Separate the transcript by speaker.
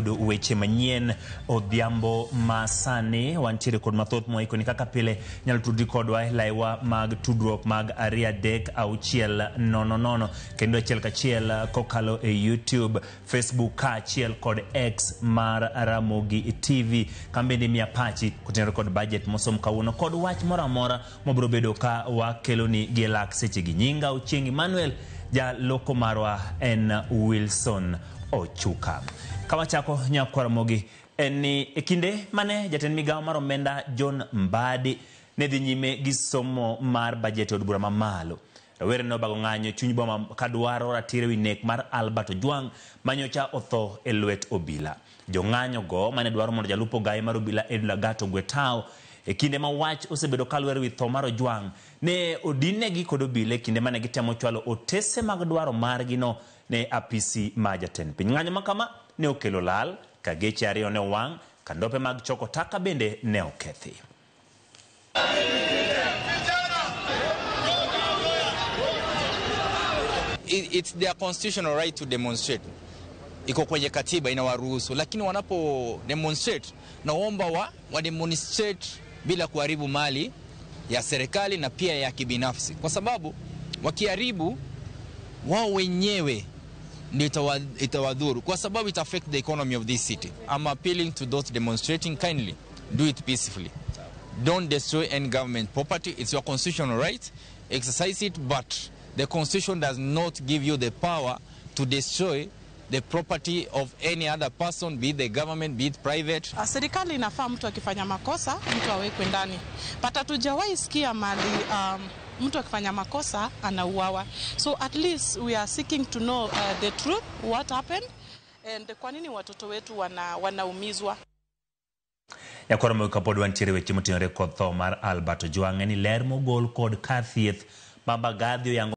Speaker 1: yudo weche manyien odhiambo masani wantiere kod mathoth moiko ni kaka pile nyalo tudri kodwa laiwa mag tudruok mag 23600 kendo achiel kachiel kokalo e YouTube, Facebook kaachiel kod X mar Ramogi TV. Kambende mia pachi kutenre kod budget mosom kawuono kod wach mora mora mobro bedo ka wakelo ni gelak seche gi nyinga Ochieng Emmanuel ja loko marwa en Wilson Ochuka. Kama chako nyakwara mogi eni ekinde mane jatend migawo mar omenda John Mbadi ne dhi nyime gi somo mar budget od bura mamalo. Rawere no bago ng'anyo chuny boma kadwaro ratire wi nek mar Albert Ojwang manyocha otho e lwet obila. Jo ng'anyo go mane dwaro mondo jalupo gaye mar obila Edla Gato Gwetao e kinde ma wach osebedo kalwere wi tho mar Ojwang ne odinegi kod obila kinde mane gitemo chwalo otese mag dwaro margi no ne apisi ma jatend piny. Ng'anyo makama ne okelo lal ka geche ariyo ne wang' kandope mag choko taka bende ne okethi.
Speaker 2: It's their constitutional right to demonstrate. Iko kwenye katiba inawaruhusu, lakini wanapo demonstrate naomba wa demonstrate bila kuharibu mali ya serikali na pia ya kibinafsi, kwa sababu wakiharibu wao wenyewe ndio itawadhuru, kwa sababu it affect the economy of this city. I'm appealing to those demonstrating, kindly do it peacefully. Don't destroy any government property. It's your constitutional right. Exercise it, but the constitution does not give you the power to destroy the property of any other person, be it the government, be it private.
Speaker 3: Serikali inafaa mtu akifanya makosa mtu awekwe ndani. Pata tujawahi sikia mali mtu akifanya makosa anauawa. So at least we are seeking to know the truth, what happened, and kwa nini watoto wetu wanaumizwa.
Speaker 1: Yakwara mo kapod wantiere weche motenore kod tho mar Albert Ojwang ni ler mogol kod kathieth baba gadio yango